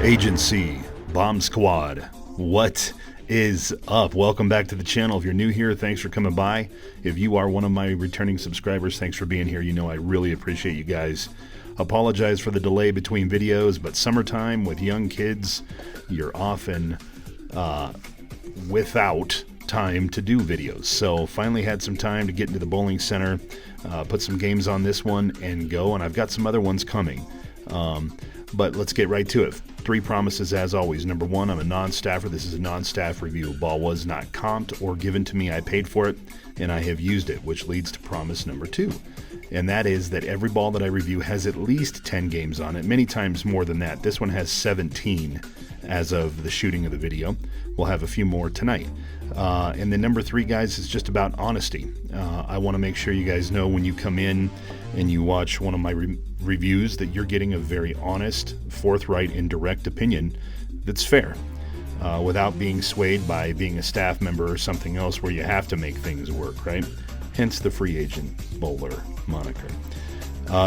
Agency, Bomb Squad, what is up? Welcome back to the channel. If you're new here, thanks for coming by. If you are one of my returning subscribers, thanks for being here. You know I really appreciate you guys. Apologize for the delay between videos, but summertime with young kids, you're often without time to do videos. So finally had some time to get into the bowling center, put some games on this one and go, and I've got some other ones coming. But let's get right to it. 3 promises as always. Number 1, I'm a non-staffer. This is a non-staff review. Ball was not comped or given to me. I paid for it and I have used it, which leads to promise number 2. And that is that every ball that I review has at least 10 games on it, many times more than that. This one has 17 as of the shooting of the video. We'll have a few more tonight. And then number 3, guys, is just about honesty. I want to make sure you guys know when you come in and you watch one of my reviews that you're getting a very honest, forthright, and direct opinion that's fair, without being swayed by being a staff member or something else where you have to make things work, right? Hence the free agent bowler moniker.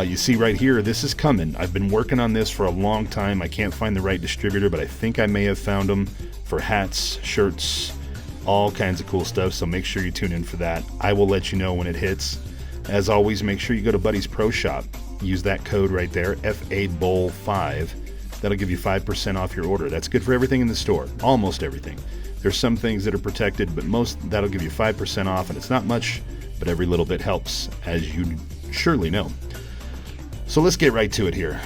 You see right here, this is coming. I've been working on this for a long time. I can't find the right distributor, but I think I may have found them for hats, shirts, all kinds of cool stuff, so make sure you tune in for that. I will let you know when it hits. As always, make sure you go to Buddy's Pro Shop. Use that code right there, FABOWL5. That'll give you 5% off your order. That's good for everything in the store, almost everything. There's some things that are protected, but most, that'll give you 5% off, and it's not much, but every little bit helps, as you surely know. So let's get right to it here.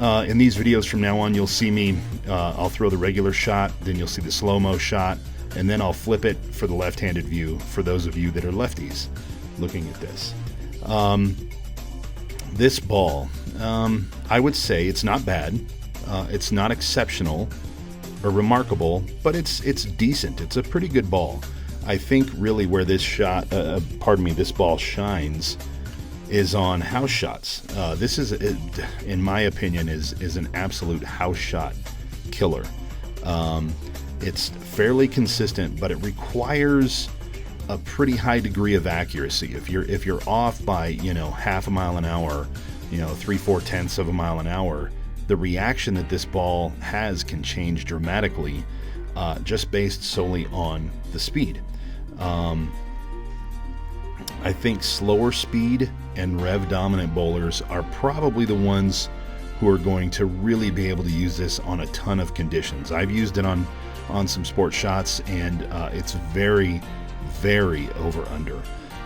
In these videos from now on, you'll see me, I'll throw the regular shot, then you'll see the slow-mo shot, and then I'll flip it for the left-handed view for those of you that are lefties looking at this. This ball, I would say it's not bad. It's not exceptional or remarkable, but it's decent. It's a pretty good ball. I think really where this shot, this ball shines is on house shots. This is, in my opinion, is an absolute house shot killer. It's fairly consistent, but it requires a pretty high degree of accuracy. If you're off by, half a mile an hour, 3/4 of a mile an hour, the reaction that this ball has can change dramatically, just based solely on the speed. I think slower speed and rev dominant bowlers are probably the ones who are going to really be able to use this on a ton of conditions. I've used it on some sport shots, and it's very over under.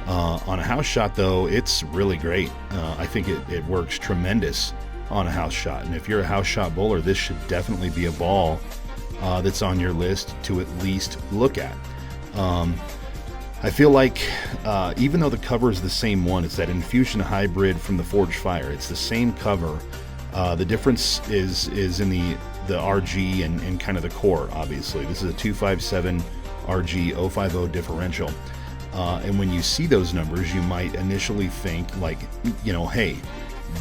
On a house shot though, it's really great. I think it works tremendous on a house shot, and if you're a house shot bowler, this should definitely be a ball that's on your list to at least look at. I feel like even though the cover is the same one, it's that Infusion hybrid from the Forged Fire. It's the same cover. The difference is in the RG and kind of the core, obviously. This is a 257 RG 050 differential. And when you see those numbers, you might initially think like, hey,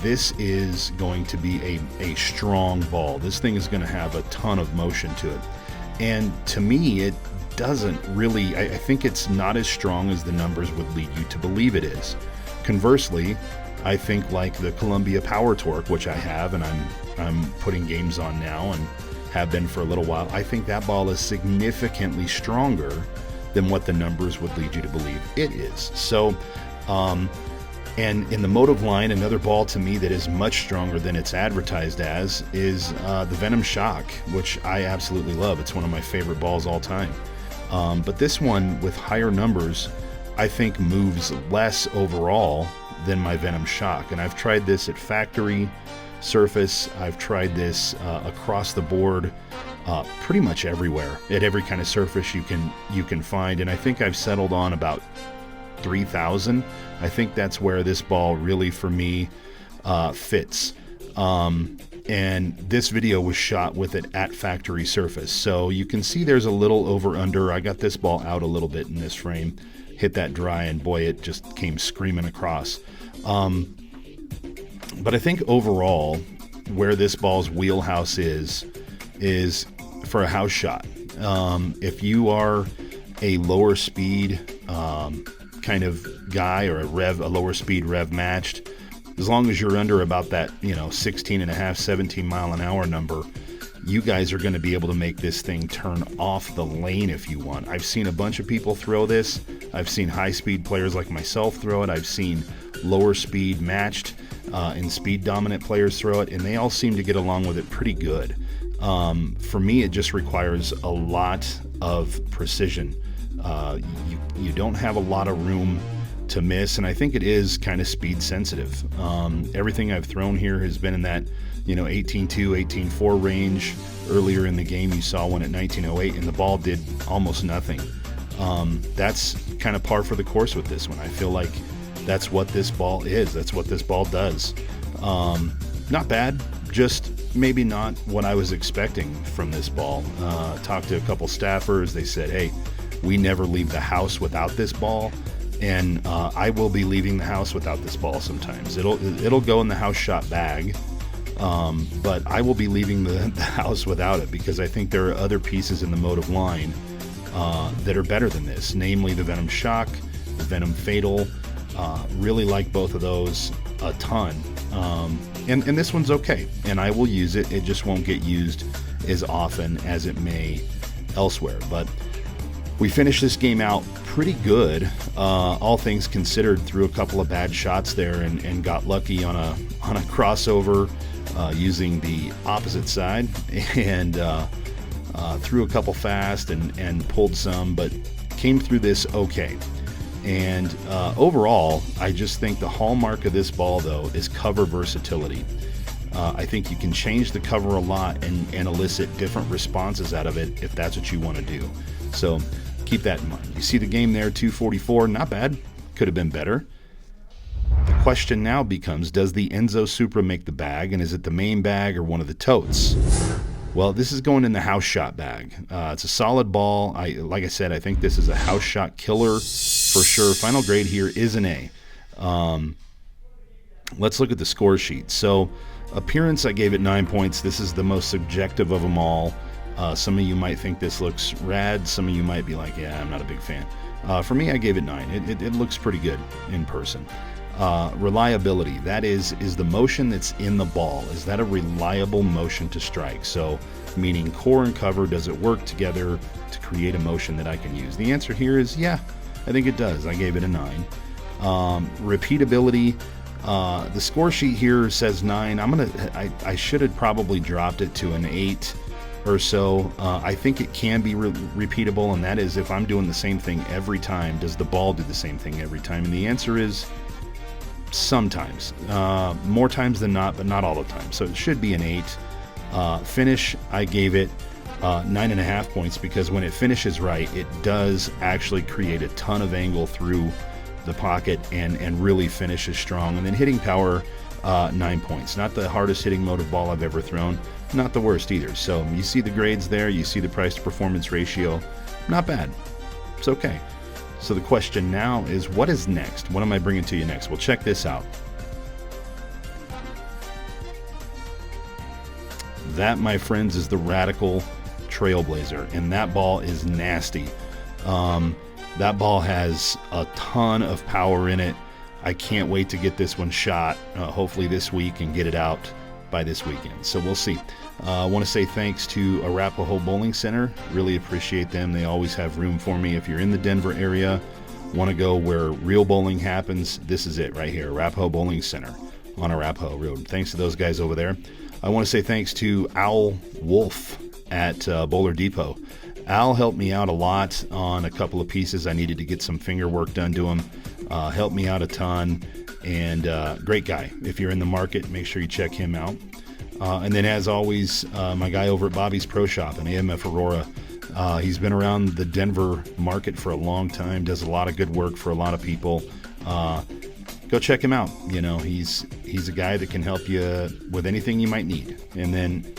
this is going to be a strong ball. This thing is going to have a ton of motion to it. And to me, it doesn't really, I think it's not as strong as the numbers would lead you to believe it is. Conversely, I think like the Columbia Power Torque, which I have and I'm putting games on now and have been for a little while, I think that ball is significantly stronger than what the numbers would lead you to believe it is. So, and in the Motiv line, another ball to me that is much stronger than it's advertised as is the Venom Shock, which I absolutely love. It's one of my favorite balls all time. But this one with higher numbers, I think moves less overall than my Venom Shock. And I've tried this at factory surface. I've tried this across the board, pretty much everywhere, at every kind of surface you can find. And I think I've settled on about 3,000. I think that's where this ball really, for me, fits. And this video was shot with it at factory surface. So you can see there's a little over under. I got this ball out a little bit in this frame, hit that dry, and boy, it just came screaming across. But I think overall, where this ball's wheelhouse is for a house shot. If you are a lower speed kind of guy, or a lower speed rev matched, as long as you're under about that 16 and a half, 17 mile an hour number, you guys are going to be able to make this thing turn off the lane if you want. I've seen a bunch of people throw this. I've seen high-speed players like myself throw it. I've seen lower speed matched and speed dominant players throw it, and they all seem to get along with it pretty good. For me, it just requires a lot of precision. You don't have a lot of room to miss, and I think it is kind of speed sensitive. Everything I've thrown here has been in that 18.2, 18.4 range. Earlier in the game you saw one at 19.08 and the ball did almost nothing. That's kind of par for the course with this one. I feel like that's what this ball is. That's what this ball does. Not bad, just maybe not what I was expecting from this ball. Talked to a couple staffers. They said, hey, we never leave the house without this ball, and I will be leaving the house without this ball sometimes. It'll go in the house shot bag, but I will be leaving the house without it because I think there are other pieces in the Motiv line that are better than this, namely the Venom Shock, the Venom Fatal. Really like both of those a ton. And this one's okay, and I will use it. It just won't get used as often as it may elsewhere. But we finished this game out pretty good, all things considered. Threw a couple of bad shots there and got lucky on a crossover using the opposite side, and threw a couple fast and pulled some, but came through this okay. And overall, I just think the hallmark of this ball, though, is cover versatility. I think you can change the cover a lot and elicit different responses out of it if that's what you want to do. So keep that in mind. You see the game there, 244, not bad. Could have been better. The question now becomes, does the Enzo Supra make the bag, and is it the main bag or one of the totes? Well, this is going in the house shot bag. It's a solid ball. Like I said, I think this is a house shot killer for sure. Final grade here is an A. Let's look at the score sheet. So appearance, I gave it 9 points. This is the most subjective of them all. Some of you might think this looks rad. Some of you might be like, yeah, I'm not a big fan. For me, I gave it 9. It looks pretty good in person. Reliability, that is the motion that's in the ball. Is that a reliable motion to strike? So meaning core and cover, does it work together to create a motion that I can use? The answer here is yeah, I think it does. I gave it a 9. Repeatability, the score sheet here says 9. I should have probably dropped it to an 8 or so. I think it can be repeatable, and that is if I'm doing the same thing every time, does the ball do the same thing every time? And the answer is sometimes. More times than not, but not all the time. So it should be an 8. Finish, I gave it 9.5 points because when it finishes right, it does actually create a ton of angle through the pocket and really finishes strong. And then hitting power, 9 points. Not the hardest hitting Motiv ball I've ever thrown. Not the worst either. So you see the grades there. You see the price to performance ratio. Not bad. It's okay. So the question now is, what is next? What am I bringing to you next? Well, check this out. That, my friends, is the Radical Trailblazer, and that ball is nasty. That ball has a ton of power in it. I can't wait to get this one shot, hopefully this week, and get it out by this weekend. So we'll see. I want to say thanks to Arapahoe Bowling Center. Really appreciate them. They always have room for me. If you're in the Denver area, want to go where real bowling happens, this is it right here, Arapahoe Bowling Center on Arapahoe Road. Thanks to those guys over there. I want to say thanks to Al Wolf at Bowler Depot. Al helped me out a lot on a couple of pieces. I needed to get some finger work done to him. Helped me out a ton, and great guy. If you're in the market, make sure you check him out. And then, as always, my guy over at Bobby's Pro Shop in AMF Aurora. He's been around the Denver market for a long time, does a lot of good work for a lot of people. Go check him out. You know, he's a guy that can help you with anything you might need. And then,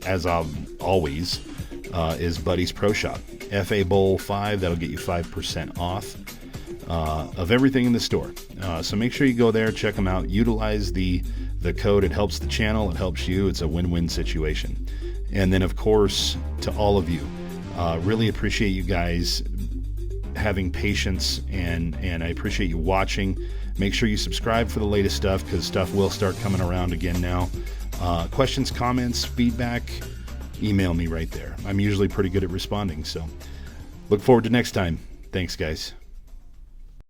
as always, is Buddy's Pro Shop. FA Bowl 5, that'll get you 5% off of everything in the store. So make sure you go there, check them out, utilize the code. It helps the channel, it helps you. It's a win-win situation. And then, of course, to all of you, really appreciate you guys having patience, and I appreciate you watching. Make sure you subscribe for the latest stuff, because stuff will start coming around again now. Questions, comments, feedback, email me right there. I'm usually pretty good at responding, so look forward to next time. Thanks, guys.